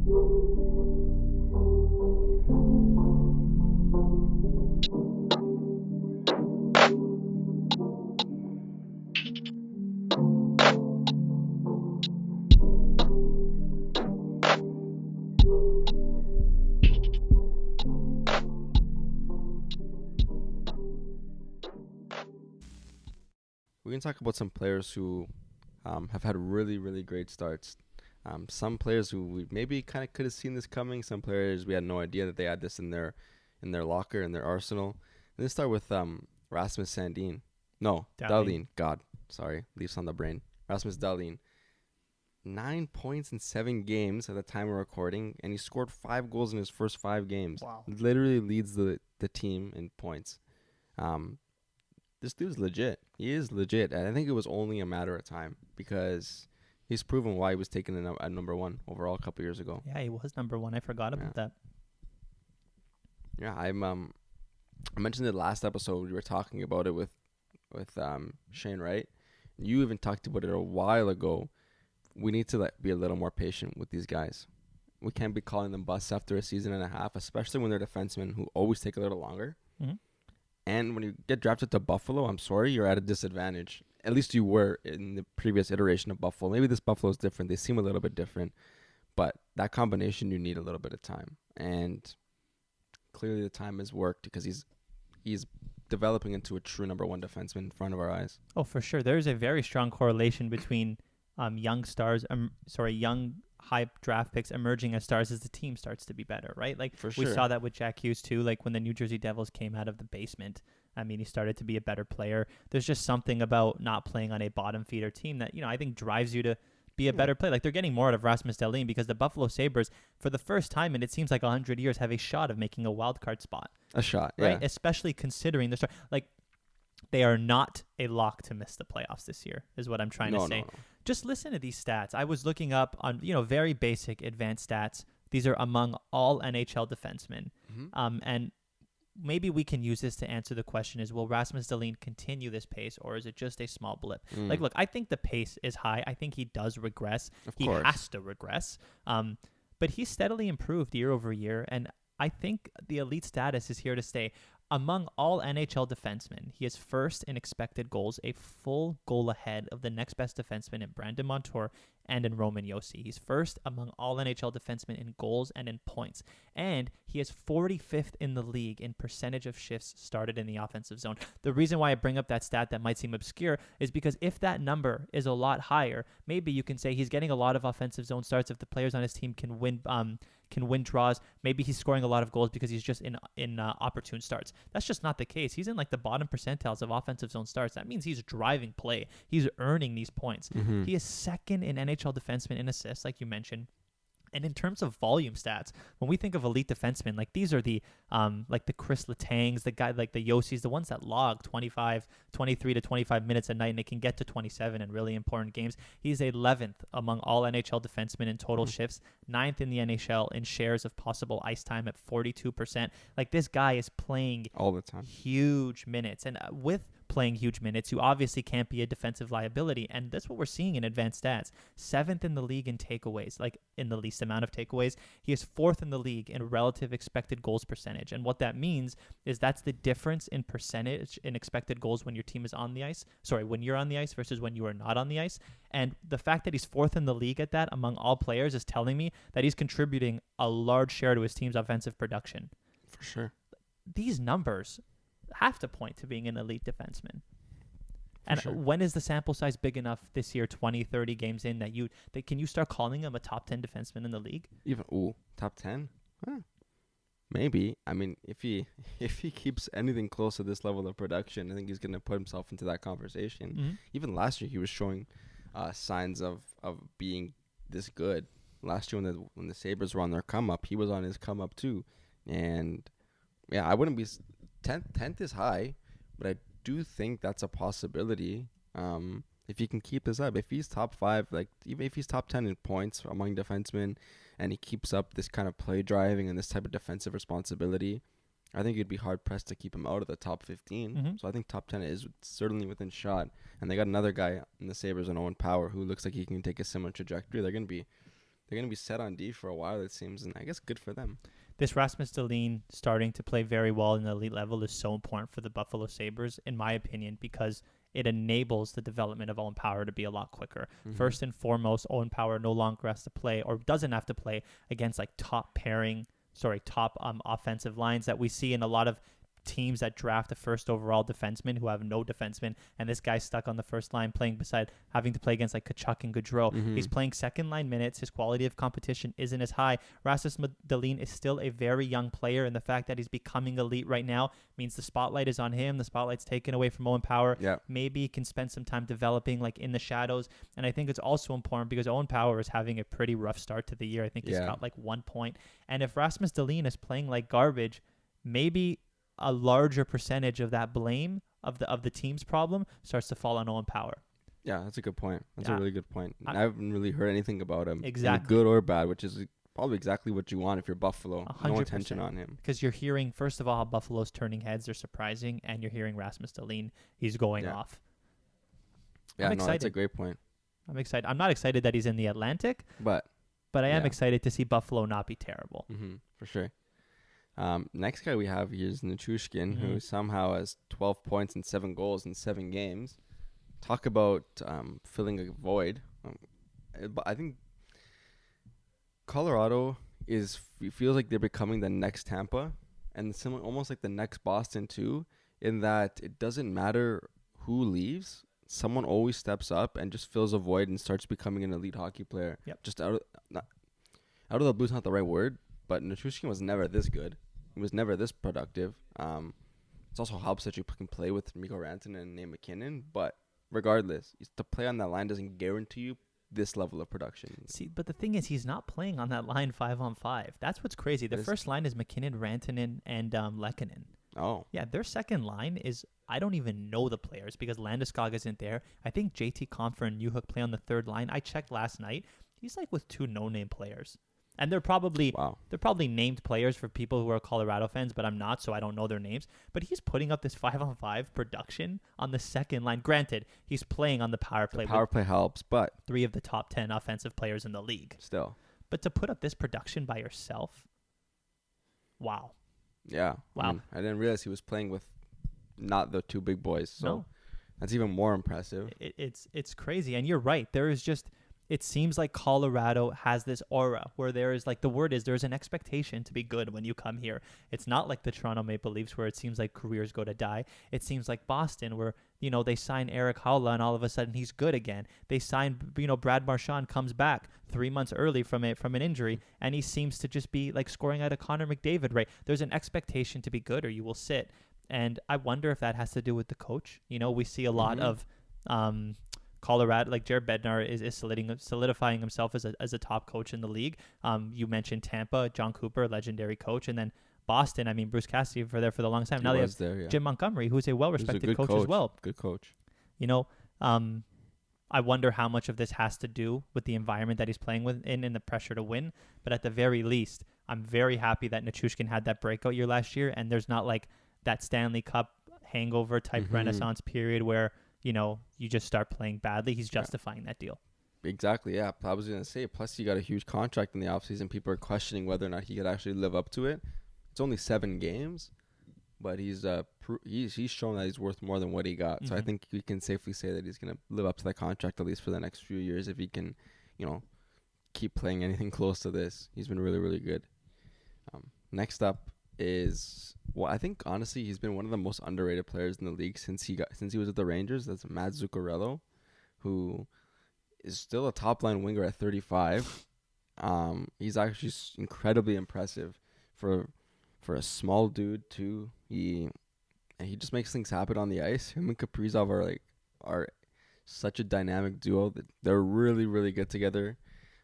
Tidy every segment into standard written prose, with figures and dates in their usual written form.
We can talk about some players who have had really, really great starts. Some players who we maybe kind of could have seen this coming. Some players we had no idea that they had this in their locker, in their arsenal. And let's start with Rasmus Sandin. No, Dahlin. God, sorry, leaves on the brain. Rasmus Dahlin. 9 points in 7 games at the time of recording, and he scored 5 goals in his first 5 games. Wow. Literally leads the team in points. This dude's legit. He is legit. And I think it was only a matter of time because he's proven why he was taken at number 1 overall a couple years ago. Yeah, he was number 1. I forgot about that. Yeah, I mentioned it last episode. We were talking about it with Shane, right? You even talked about it a while ago. We need to be a little more patient with these guys. We can't be calling them busts after a season and a half, especially when they're defensemen who always take a little longer. Mm-hmm. And when you get drafted to Buffalo, I'm sorry, you're at a disadvantage. At least you were in the previous iteration of Buffalo. Maybe this Buffalo is different. They seem a little bit different. But that combination, you need a little bit of time. And clearly the time has worked because he's developing into a true number 1 defenseman in front of our eyes. Oh, for sure. There's a very strong correlation between young high draft picks emerging as stars as the team starts to be better, right? Like For sure. We saw that with Jack Hughes too. Like when the New Jersey Devils came out of the basement, I mean, he started to be a better player. There's just something about not playing on a bottom feeder team that, I think drives you to be a better player. Like they're getting more out of Rasmus Dahlin because the Buffalo Sabres, for the first time in it seems like 100 years, have a shot of making a wild card spot. A shot, right? Yeah. Especially considering the start. Like they are not a lock to miss the playoffs this year, is what I'm trying to say. No. Just listen to these stats. I was looking up on, very basic advanced stats. These are among all NHL defensemen. Mm-hmm. And maybe we can use this to answer the question is, will Rasmus Dahlin continue this pace or is it just a small blip? Like, look, I think the pace is high. I think he does regress. He has to regress. But he's steadily improved year over year. And I think the elite status is here to stay. Among all NHL defensemen, he is first in expected goals, a full goal ahead of the next best defenseman in Brandon Montour and in Roman Josi. He's first among all NHL defensemen in goals and in points. And he is 45th in the league in percentage of shifts started in the offensive zone. The reason why I bring up that stat that might seem obscure is because if that number is a lot higher, maybe you can say he's getting a lot of offensive zone starts if the players on his team can win draws. Maybe he's scoring a lot of goals because he's just in opportune starts. That's just not the case. He's in like the bottom percentiles of offensive zone starts. That means he's driving play. He's earning these points. Mm-hmm. He is second in NHL defensemen in assists, like you mentioned. And in terms of volume stats, when we think of elite defensemen, like these are the like the Chris Letang's, the guy like the Yossi's, the ones that log 23 to 25 minutes a night, and they can get to 27 in really important games. He's 11th among all NHL defensemen in total shifts, 9th in the NHL in shares of possible ice time at 42%. Like this guy is playing all the time, huge minutes, and with playing huge minutes, you obviously can't be a defensive liability, and that's what we're seeing in advanced stats. 7th in the league in takeaways, like in the least amount of takeaways. He is 4th in the league in relative expected goals percentage, and what that means is that's the difference in percentage in expected goals when your team is on the ice. When you're on the ice versus when you are not on the ice. And the fact that he's 4th in the league at that among all players is telling me that he's contributing a large share to his team's offensive production. For sure. These numbers have to point to being an elite defenseman. And sure. When is the sample size big enough this year, 20, 30 games in, that can you start calling him a top 10 defenseman in the league? Even top 10? Maybe. I mean, if he keeps anything close to this level of production, I think he's going to put himself into that conversation. Mm-hmm. Even last year, he was showing signs of being this good. Last year, when the Sabres were on their come up, he was on his come up too. And yeah, I wouldn't be 10th is high, but I do think that's a possibility. If he can keep this up, if he's top 5, like even if he's top 10 in points among defensemen, and he keeps up this kind of play driving and this type of defensive responsibility, I think you'd be hard pressed to keep him out of the top 15. Mm-hmm. So I think top 10 is certainly within shot. And they got another guy in the Sabres, and Owen Power, who looks like he can take a similar trajectory. They're going to be they're gonna be set on D for a while, it seems, and I guess good for them. This Rasmus Dahlin starting to play very well in the elite level is so important for the Buffalo Sabres, in my opinion, because it enables the development of Owen Power to be a lot quicker. Mm-hmm. First and foremost, Owen Power no longer has to play or doesn't have to play against like top offensive lines that we see in a lot of teams that draft a first overall defenseman who have no defenseman, and this guy's stuck on the first line playing beside having to play against like Tkachuk and Gaudreau. Mm-hmm. He's playing second line minutes. His quality of competition isn't as high. Rasmus Dahlin is still a very young player, and the fact that he's becoming elite right now means the spotlight is on him. The spotlight's taken away from Owen Power. Yeah. Maybe he can spend some time developing like in the shadows, and I think it's also important because Owen Power is having a pretty rough start to the year. I think he's got like 1 point, and if Rasmus Dahlin is playing like garbage, maybe a larger percentage of that blame of the team's problem starts to fall on Owen Power. Yeah, that's a good point. That's a really good point. I haven't really heard anything about him. Exactly. Good or bad, which is probably exactly what you want if you're Buffalo. 100%. No attention on him. Because you're hearing, first of all, how Buffalo's turning heads. They're surprising. And you're hearing Rasmus Dahlin. He's going off. Yeah, no, that's a great point. I'm excited. I'm not excited that he's in the Atlantic. But I am excited to see Buffalo not be terrible. Mm-hmm, for sure. Next guy we have here is Nichushkin, who somehow has 12 points and 7 goals in 7 games. Talk about filling a void. I think Colorado feels like they're becoming the next Tampa, and almost like the next Boston too, in that it doesn't matter who leaves, someone always steps up and just fills a void and starts becoming an elite hockey player. Yep. Just out of the blue is not the right word, but Nichushkin was never this good. He was never this productive. It also helps that you can play with Mikko Rantanen and Nate McKinnon, but regardless, to play on that line doesn't guarantee you this level of production. See, but the thing is, he's not playing on that line 5-on-5. That's what's crazy. The first line is McKinnon, Rantanen, and Lehkonen. Oh. Yeah, their second line is, I don't even know the players because Landeskog isn't there. I think JT Compher and Newhook play on the third line. I checked last night. He's like with 2 no-name players. And they're probably named players for people who are Colorado fans, but I'm not, so I don't know their names. But he's putting up this 5-on-5 production on the second line. Granted, he's playing on the power play. The power play helps, but 3 of the top 10 offensive players in the league. Still. But to put up this production by yourself, wow. Yeah. Wow. I didn't realize he was playing with not the 2 big boys, so that's even more impressive. It's crazy, and you're right. There is just... It seems like Colorado has this aura where there is like there's an expectation to be good when you come here. It's not like the Toronto Maple Leafs where it seems like careers go to die. It seems like Boston where, they sign Eric Haula and all of a sudden he's good again. They sign, Brad Marchand comes back 3 months early from an injury and he seems to just be like scoring out of Connor McDavid, right? There's an expectation to be good or you will sit. And I wonder if that has to do with the coach. We see a lot of Colorado, like Jared Bednar is solidifying himself as a top coach in the league. You mentioned Tampa, John Cooper, legendary coach, and then Boston. I mean, Bruce Cassidy for there for the longest time. Now they have Jim Montgomery, who's a well-respected coach as well. Good coach. I wonder how much of this has to do with the environment that he's playing within and the pressure to win. But at the very least, I'm very happy that Nichushkin had that breakout year last year, and there's not like that Stanley Cup hangover type renaissance period where you just start playing badly. He's justifying that deal. Exactly, yeah. I was going to say, plus he got a huge contract in the offseason. People are questioning whether or not he could actually live up to it. It's only 7 games, but he's shown that he's worth more than what he got. Mm-hmm. So I think we can safely say that he's going to live up to that contract at least for the next few years if he can, keep playing anything close to this. He's been really, really good. Next up is... Well, I think honestly he's been one of the most underrated players in the league since he was at the Rangers. That's Matt Zuccarello, who is still a top line winger at 35. He's actually incredibly impressive for a small dude too. He just makes things happen on the ice. Him and Kaprizov are such a dynamic duo that they're really, really good together.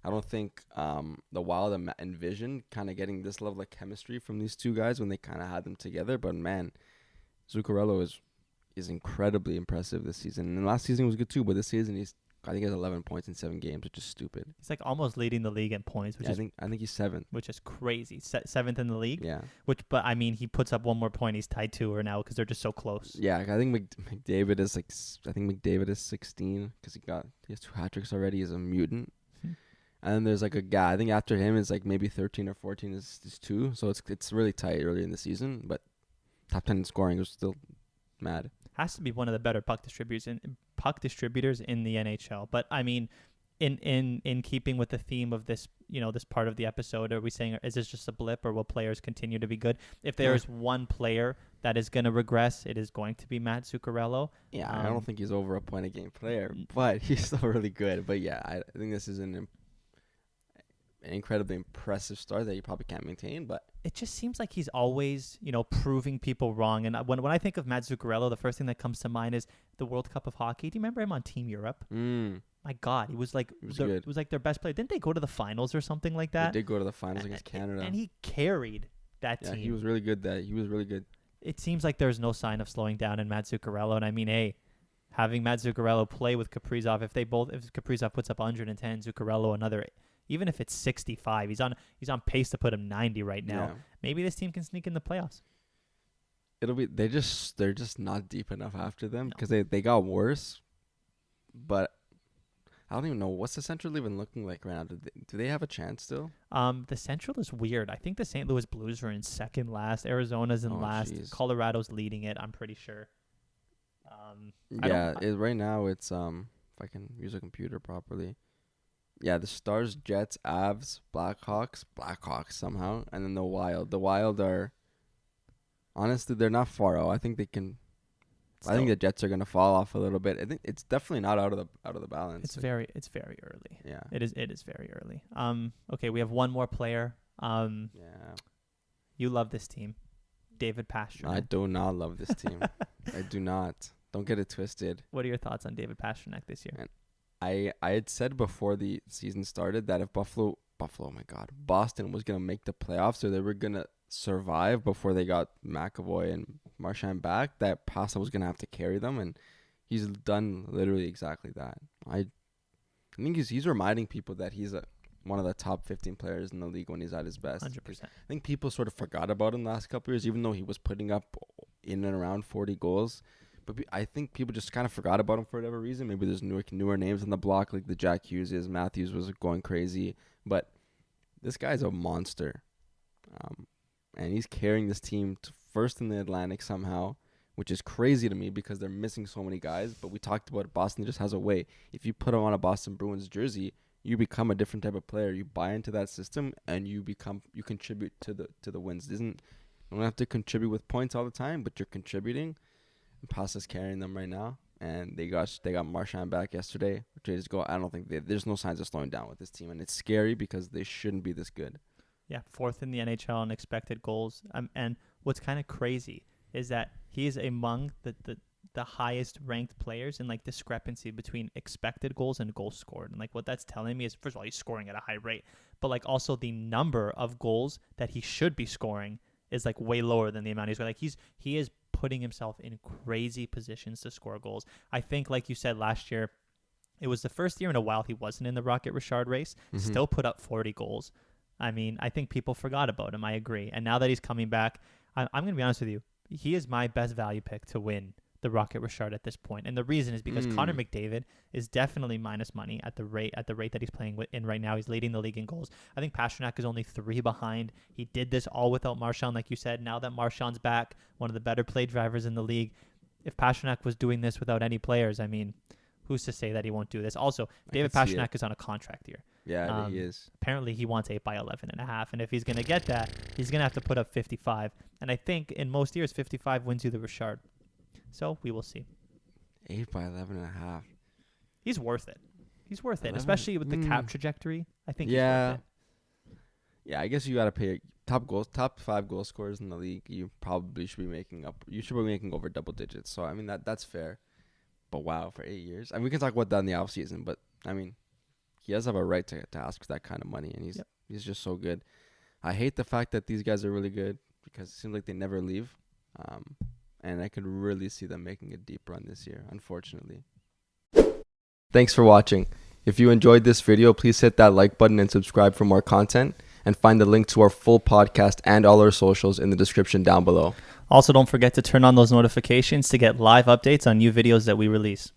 I don't think the Wild envisioned kind of getting this level of chemistry from these 2 guys when they kind of had them together. But, man, Zuccarello is incredibly impressive this season. And last season was good too, but this season I think he has 11 points in 7 games, which is stupid. He's like almost leading the league in points. I think he's 7th. Which is crazy. 7th in the league? Yeah. But I mean, he puts up 1 more point. He's tied to her now because they're just so close. Yeah, I think McDavid is 16 because he has 2 hat tricks already. He's a mutant. And then there's like a guy. I think after him is like maybe 13 or 14 is 2. So it's really tight early in the season. But top 10 in scoring was still mad. Has to be one of the better puck distributors in the NHL. But I mean, in keeping with the theme of this, this part of the episode, are we saying, is this just a blip, or will players continue to be good? If there is one player that is going to regress, it is going to be Matt Zuccarello. Yeah, I don't think he's over a point a game player, but he's still really good. But yeah, I think this is an incredibly impressive start that you probably can't maintain, but it just seems like he's always, proving people wrong. And when I think of Matt Zuccarello, the first thing that comes to mind is the World Cup of Hockey. Do you remember him on Team Europe? My God, he was like good. It was like their best player. Didn't they go to the finals or something like that? They did go to the finals against Canada, and he carried that team. Yeah, he was really good. He was really good. It seems like there's no sign of slowing down in Matt Zuccarello. And I mean, hey, having Matt Zuccarello play with Kaprizov, if Kaprizov puts up 110, Zuccarello another. Even if it's 65, he's on pace to put him 90 right now. Yeah. Maybe this team can sneak in the playoffs. They're just not deep enough after them because they got worse. But I don't even know what's the Central even looking like right now. Do they have a chance still? The Central is weird. I think the St. Louis Blues are in second last. Arizona's in last. Geez. Colorado's leading it. I'm pretty sure. Right now it's if I can use a computer properly. Yeah, the Stars, Jets, Avs, Blackhawks somehow, and then the Wild. The Wild are, honestly, they're not far out. I think they can. I think the Jets are gonna fall off a little bit. I think it's definitely not out of the balance. It's very early. Yeah, it is very early. Okay, we have one more player. Yeah, you love this team, David Pastrnak. I do not love this team. I do not. Don't get it twisted. What are your thoughts on David Pastrnak this year? Man, I had said before the season started that if Boston was going to make the playoffs, or they were going to survive before they got McAvoy and Marchand back, that Pasta was going to have to carry them, and he's done literally exactly that. I think he's reminding people that he's one of the top 15 players in the league when he's at his best. 100%. I think people sort of forgot about him the last couple of years, even though he was putting up in and around 40 goals. But I think people just kind of forgot about him for whatever reason. Maybe there's newer names on the block, like the Jack Hugheses. Matthews was going crazy. But this guy's a monster. And he's carrying this team to first in the Atlantic somehow, which is crazy to me because they're missing so many guys. But we talked about it. Boston just has a way. If you put him on a Boston Bruins jersey, you become a different type of player. You buy into that system, and you contribute to the wins. You don't have to contribute with points all the time, but you're contributing. And Pasta's carrying them right now, and they got Marchand back yesterday. 2 days ago. I don't think there's no signs of slowing down with this team, and it's scary because they shouldn't be this good. Yeah, 4th in the NHL in expected goals. And what's kind of crazy is that he is among the highest ranked players in like discrepancy between expected goals and goals scored. And like what that's telling me is, first of all, he's scoring at a high rate, but like also the number of goals that he should be scoring is like way lower than the amount he's scoring. Like he is putting himself in crazy positions to score goals. I think, like you said, last year, it was the first year in a while he wasn't in the Rocket Richard race, still put up 40 goals. I mean, I think people forgot about him. I agree. And now that he's coming back, I'm going to be honest with you. He is my best value pick to win the Rocket Richard at this point. And the reason is because Connor McDavid is definitely minus money at the rate that he's playing in right now. He's leading the league in goals. I think Pastrnak is only 3 behind. He did this all without Marchand, like you said. Now that Marchand's back, one of the better play drivers in the league. If Pastrnak was doing this without any players, I mean, who's to say that he won't do this? Also, David Pastrnak is on a contract year. Yeah, he is. Apparently, he wants 8 by 11.5, and if he's going to get that, he's going to have to put up 55. And I think in most years, 55 wins you the Richard. So we will see. 8 by 11.5. He's worth it. He's worth it, especially with the cap trajectory. I think he's worth it. Yeah, I guess you got to pay top 5 goal scorers in the league. You probably should be making over double digits. So I mean that's fair. But wow, for 8 years. I mean, we can talk about that in the offseason, but I mean, he does have a right to ask for that kind of money, and he's just so good. I hate the fact that these guys are really good because it seems like they never leave. And I could really see them making a deep run this year, unfortunately. Thanks for watching. If you enjoyed this video, please hit that like button and subscribe for more content. And find the link to our full podcast and all our socials in the description down below. Also, don't forget to turn on those notifications to get live updates on new videos that we release.